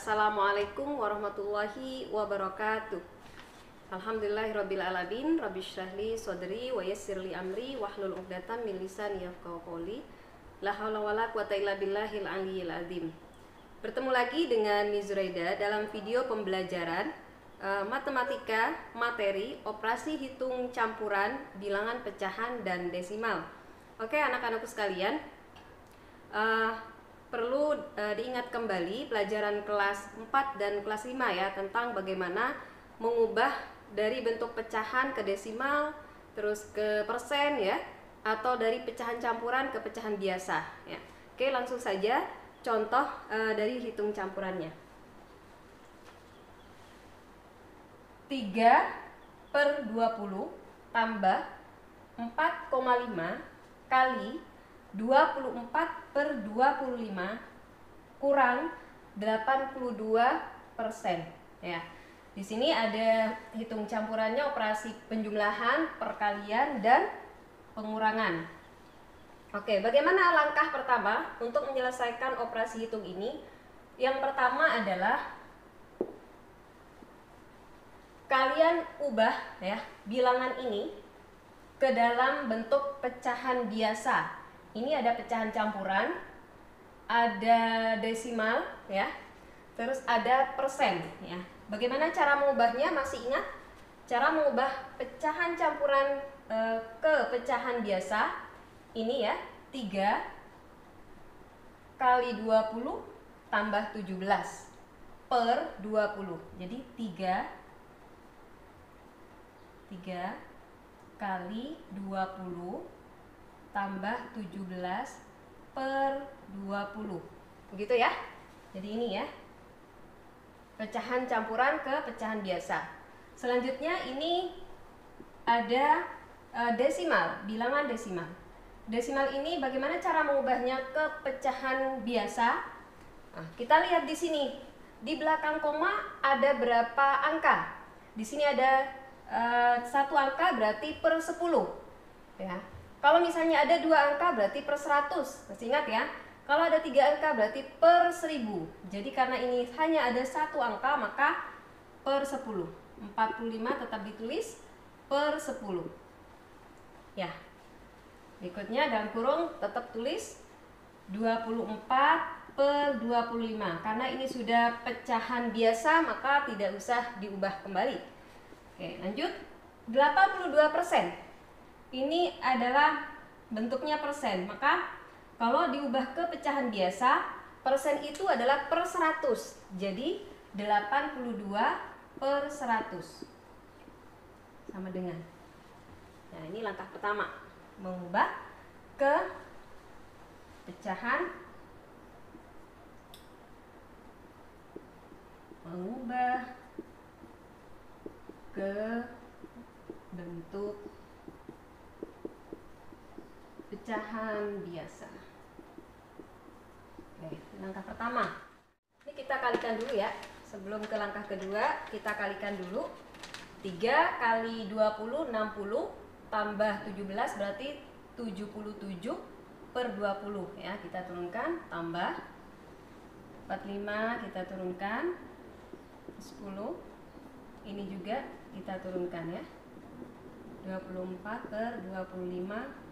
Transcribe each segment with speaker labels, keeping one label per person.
Speaker 1: Assalamualaikum warahmatullahi wabarakatuh. Alhamdulillahirrabbilalamin. Rabbi syrahli sodri wa yassirli amri wahlul uqdatam min lisani yafqahu qawli. La haula wala quwata illa billahil aliyyil azim. Bertemu lagi dengan Nizuraida dalam video pembelajaran matematika materi operasi hitung campuran, bilangan pecahan dan desimal. Oke, anak-anakku sekalian, perlu diingat kembali pelajaran kelas 4 dan kelas 5 ya, tentang bagaimana mengubah dari bentuk pecahan ke desimal, terus ke persen ya, atau dari pecahan campuran ke pecahan biasa ya. Oke, langsung saja contoh dari hitung campurannya. 3/20 tambah 4,5 kali 24/25 kurang 82% ya. Di sini ada hitung campurannya, operasi penjumlahan, perkalian dan pengurangan. Oke, bagaimana langkah pertama untuk menyelesaikan operasi hitung ini? Yang pertama adalah kalian ubah ya bilangan ini ke dalam bentuk pecahan biasa. Ini ada pecahan campuran, ada desimal ya, terus ada persen ya. Bagaimana cara mengubahnya? Masih ingat cara mengubah pecahan campuran ke pecahan biasa? Ini ya, 3 kali 20 tambah 17 per 20. Jadi 3 kali 20 tambah 17 per 20. Begitu ya. Jadi ini ya, pecahan campuran ke pecahan biasa. Selanjutnya ini ada desimal, bilangan desimal. Desimal ini bagaimana cara mengubahnya ke pecahan biasa? Nah, kita lihat di sini. Di belakang koma ada berapa angka? Di sini ada satu angka, berarti per 10 ya. Kalau misalnya ada 2 angka berarti per 100. Masih ingat ya? Kalau ada 3 angka berarti per 1000. Jadi karena ini hanya ada satu angka, maka per 10. 45 tetap ditulis per 10 ya. Berikutnya dalam kurung tetap tulis 24 per 25. Karena ini sudah pecahan biasa, maka tidak usah diubah kembali. Oke, lanjut. 82%. Ini adalah bentuknya persen, maka kalau diubah ke pecahan biasa, persen itu adalah per 100. Jadi 82 per 100 sama dengan. Nah, ini langkah pertama, mengubah ke pecahan, mengubah ke bentuk pecahan biasa. Oke, langkah pertama. Ini kita kalikan dulu ya. Sebelum ke langkah kedua, kita kalikan dulu. 3 kali 20 60 tambah 17 berarti 77 per 20 ya. Kita turunkan, tambah 45 kita turunkan 10. Ini juga kita turunkan ya. 24 per 25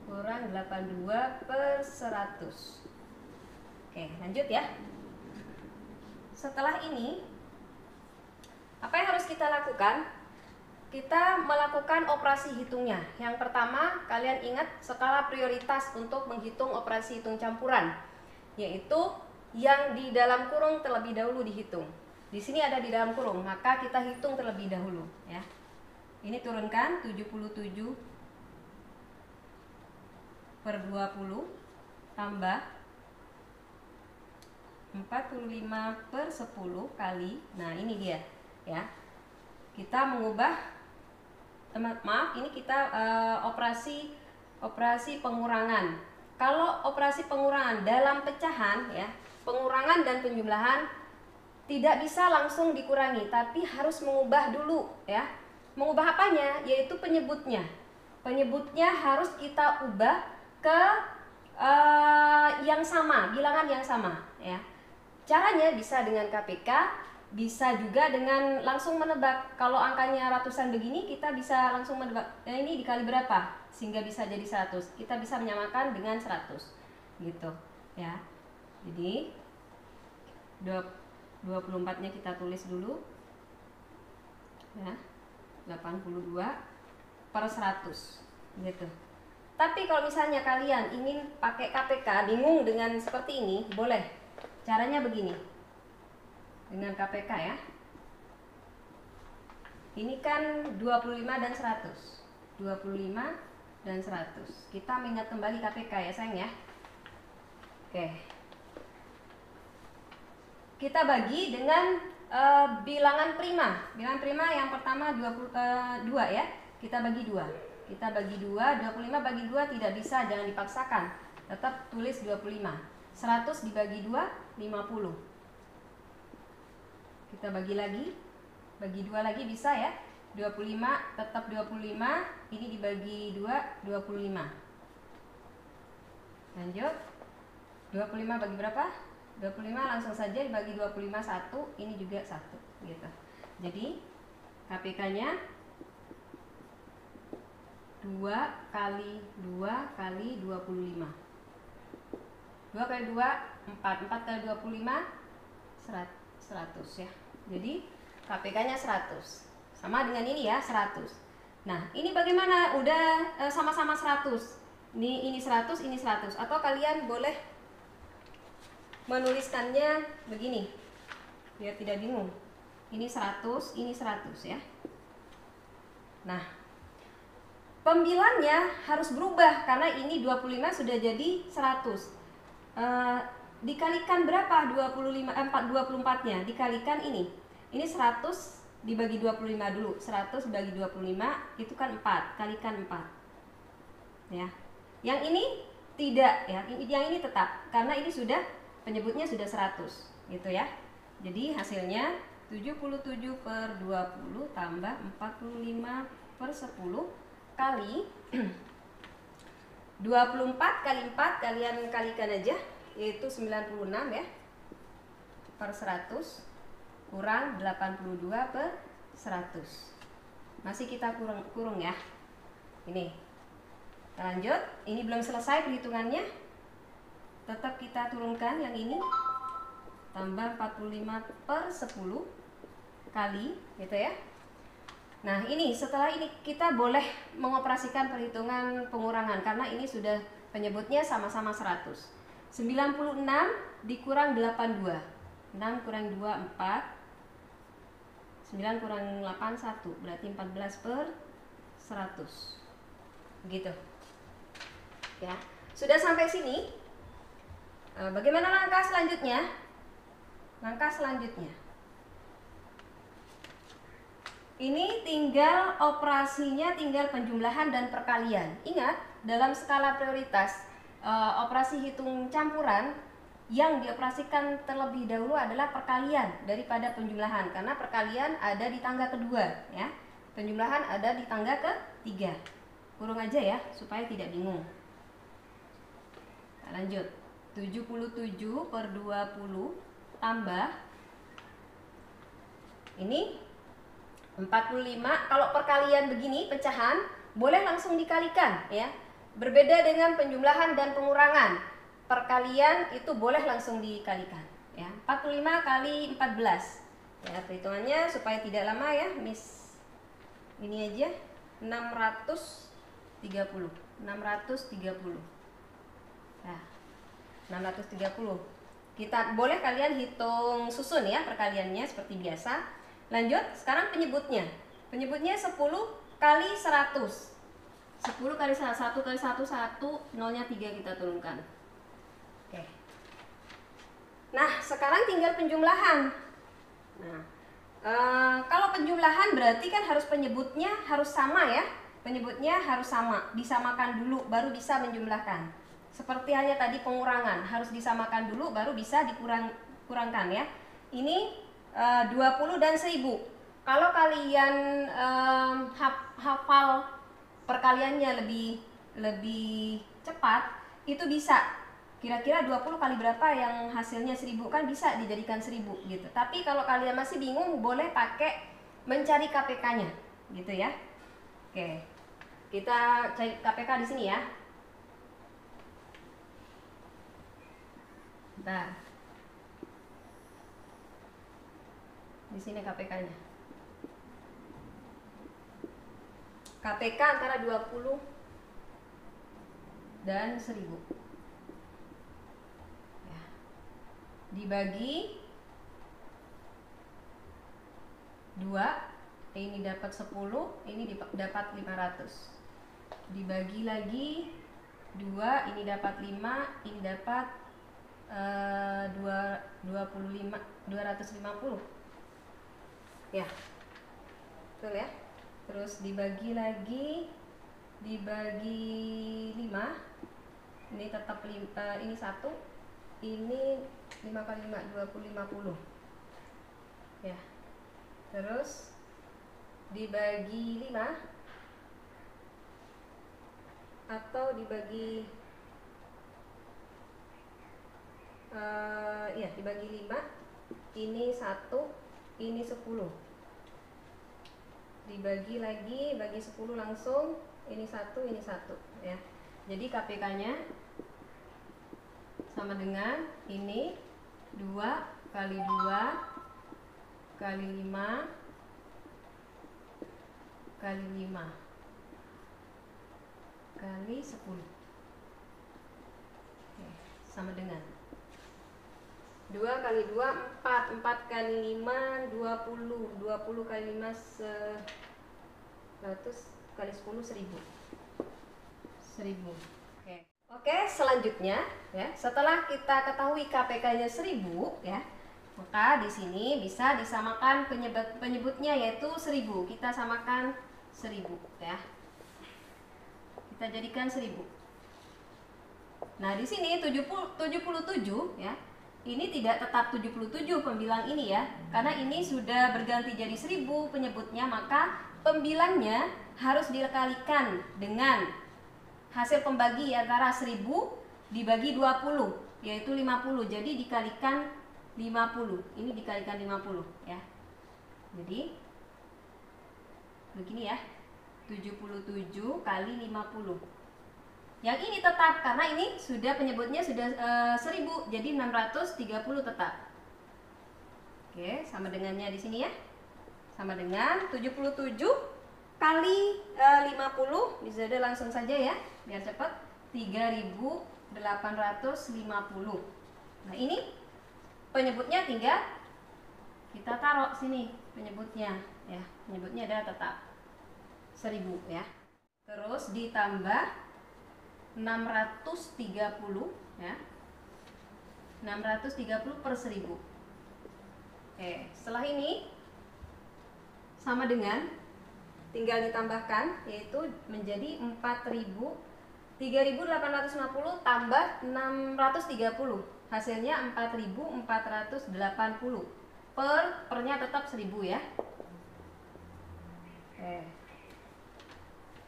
Speaker 1: kurang 82 per 100. Oke, lanjut ya. Setelah ini, apa yang harus kita lakukan? Kita melakukan operasi hitungnya. Yang pertama, kalian ingat skala prioritas untuk menghitung operasi hitung campuran, yaitu yang di dalam kurung terlebih dahulu dihitung. Di sini ada di dalam kurung, maka kita hitung terlebih dahulu ya. Ini turunkan 77 per 20 tambah 45 per 10 kali. Nah, ini dia ya. Kita mengubah, maaf, ini kita operasi pengurangan. Kalau operasi pengurangan dalam pecahan ya, pengurangan dan penjumlahan tidak bisa langsung dikurangi, tapi harus mengubah dulu ya. Mengubah apanya? Yaitu penyebutnya. Penyebutnya harus kita ubah ke yang sama, bilangan yang sama ya. Caranya bisa dengan KPK, bisa juga dengan langsung menebak. Kalau angkanya ratusan begini, kita bisa langsung menebak, ini dikali berapa sehingga bisa jadi 100. Kita bisa menyamakan dengan 100 gitu ya. Jadi 24 nya kita tulis dulu ya, 82/100 gitu. Tapi kalau misalnya kalian ingin pakai KPK, bingung dengan seperti ini, boleh. Caranya begini. Dengan KPK ya. Ini kan 25 dan 100. 25 dan 100. Kita mengingat kembali KPK ya sayang ya. Oke. Kita bagi dengan bilangan prima. Bilangan prima yang pertama 2 ya. Kita bagi 2. Kita bagi 2, 25 bagi 2 tidak bisa, jangan dipaksakan. Tetap tulis 25. 100 dibagi 2, 50. Kita bagi lagi. Bagi 2 lagi bisa ya. 25 tetap 25, ini dibagi 2, 25. Lanjut. 25 bagi berapa? 25 langsung saja dibagi 25 1, ini juga 1 gitu. Jadi KPK-nya 2 kali 2 kali 25. 2 kali 2 4, 4 kali 25 100 ya. Jadi KPK-nya 100. Sama dengan ini ya, 100. Nah, ini bagaimana? Udah sama-sama 100. Ini 100, ini 100. Atau kalian boleh menuliskannya begini, biar tidak bingung. Ini 100, ini 100 ya. Nah, pembilannya harus berubah karena ini 25 sudah jadi 100. Dikalikan berapa 24-nya? Dikalikan ini. Ini 100 dibagi 25 dulu. 100 dibagi 25 itu kan 4. Kalikan 4. Ya. Yang ini tidak ya. Yang ini tetap karena ini sudah penyebutnya sudah 100 gitu ya. Jadi hasilnya 77/20 tambah 45/10 kali 24 kali 4 kalian kalikan aja, yaitu 96 ya per 100 kurang 82/100. Masih kita kurung ya. Ini. Kita lanjut. Ini belum selesai perhitungannya. Tetap kita turunkan yang ini. Tambah 45/10 kali gitu ya. Nah, ini setelah ini kita boleh mengoperasikan perhitungan pengurangan karena ini sudah penyebutnya sama-sama 100. 96 dikurang 82. 6 kurang 2 4. 9 kurang 8 1. Berarti 14/100. Begitu. Ya. Sudah sampai sini. Bagaimana langkah selanjutnya? Langkah selanjutnya. Ini tinggal operasinya, tinggal penjumlahan dan perkalian. Ingat, dalam skala prioritas operasi hitung campuran yang dioperasikan terlebih dahulu adalah perkalian daripada penjumlahan, karena perkalian ada di tangga kedua ya. Penjumlahan ada di tangga ketiga. Kurung aja ya supaya tidak bingung. Nah, lanjut. 77/20 tambah ini 45. Kalau perkalian begini pecahan boleh langsung dikalikan ya. Berbeda dengan penjumlahan dan pengurangan. Perkalian itu boleh langsung dikalikan ya. 45 kali 14. Ya, perhitungannya supaya tidak lama ya, Miss. Ini aja 630. 630. Nah, 630. Kita boleh kalian hitung susun ya perkaliannya seperti biasa. Lanjut, sekarang penyebutnya. Penyebutnya 10 kali 100. 10 kali 1 kali 1 1, nolnya 3 kita turunkan. Oke. Nah, sekarang tinggal penjumlahan. Nah, kalau penjumlahan berarti kan harus penyebutnya harus sama ya. Penyebutnya harus sama, disamakan dulu baru bisa menjumlahkan. Seperti halnya tadi pengurangan, harus disamakan dulu baru bisa dikurangkan ya. Ini 20 dan 1000. Kalau kalian hafal perkaliannya lebih cepat, itu bisa kira-kira 20 kali berapa yang hasilnya 1000, kan bisa dijadikan 1000 gitu. Tapi kalau kalian masih bingung, boleh pakai mencari KPK-nya gitu ya. Oke. Kita cari KPK di sini ya. Nah. Di sini KPK-nya. KPK antara 20 dan 1000. Ya. Dibagi 2, ini dapat 10, ini dapat 500. Dibagi lagi 2, ini dapat 5, ini dapat 250. Ya. Betul ya? Terus dibagi lagi, dibagi 5, ini tetap ini 1, ini 5 kali 5, 50. Ya. Terus dibagi 5 atau dibagi ya, dibagi 5, ini 1, ini 10. Dibagi lagi, bagi 10 langsung, ini 1, ini 1 ya. Jadi KPK-nya sama dengan ini 2 kali 2 kali 5 kali 5 kali 10. Oke, sama dengan 2 kali 2, 4, 4 kali 5, 20, 20 kali 5, 100 kali 10, 1000. Oke, selanjutnya ya, setelah kita ketahui KPK-nya 1000 ya, maka di sini bisa disamakan penyebutnya yaitu 1000. Kita samakan 1000 ya. Kita jadikan 1000. Nah, di sini 77 ya. Ini tidak tetap 77 pembilang ini ya, karena ini sudah berganti jadi 1000 penyebutnya, maka pembilangnya harus dikalikan dengan hasil pembagi antara 1000 dibagi 20, yaitu 50. Jadi dikalikan 50. Ini dikalikan 50 ya. Jadi begini ya. 77 kali 50. Yang ini tetap karena ini sudah penyebutnya sudah 1000, jadi 630 tetap. Oke, sama dengannya di sini ya. Sama dengan 77 kali 50, bisa deh langsung saja ya, biar cepat. 3850. Nah, ini penyebutnya tinggal kita taruh sini penyebutnya ya. Penyebutnya adalah tetap 1000 ya. Terus ditambah 630 ya. 630 per 1000. Oke, setelah ini sama dengan, tinggal ditambahkan, yaitu menjadi 3850 tambah 630, hasilnya 4480. Pernya tetap 1000 ya. Oke.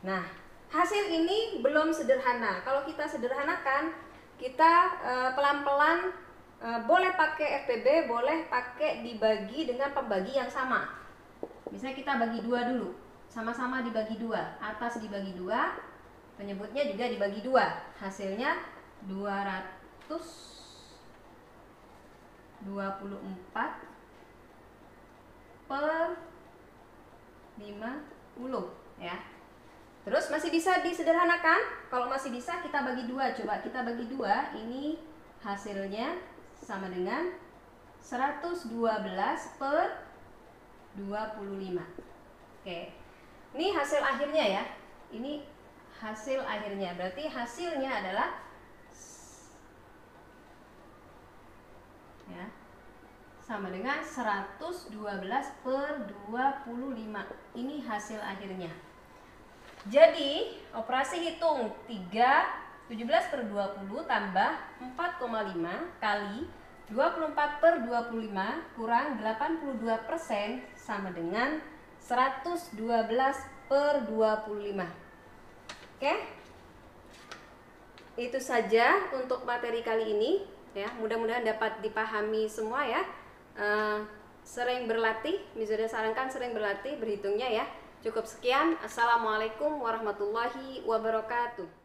Speaker 1: Nah, hasil ini belum sederhana. Kalau kita sederhanakan, kita pelan-pelan boleh pakai FPB, boleh pakai dibagi dengan pembagi yang sama. Misalnya kita bagi 2 dulu, sama-sama dibagi 2, atas dibagi 2, penyebutnya juga dibagi 2, hasilnya 224 per 50 ya. Terus masih bisa disederhanakan. Kalau masih bisa kita bagi 2. Coba kita bagi 2. Ini hasilnya sama dengan 112 per 25. Oke. Ini hasil akhirnya ya. Ini hasil akhirnya. Berarti hasilnya adalah ya, sama dengan 112 per 25. Ini hasil akhirnya. Jadi, operasi hitung 17 per 20 tambah 4,5 kali 24 per 25 kurang 82% sama dengan 112 per 25. Oke? itu saja untuk materi kali ini ya. Mudah-mudahan dapat dipahami semua ya. Sering berlatih, Mizuda sarankan sering berlatih berhitungnya ya. Cukup sekian. Assalamualaikum warahmatullahi wabarakatuh.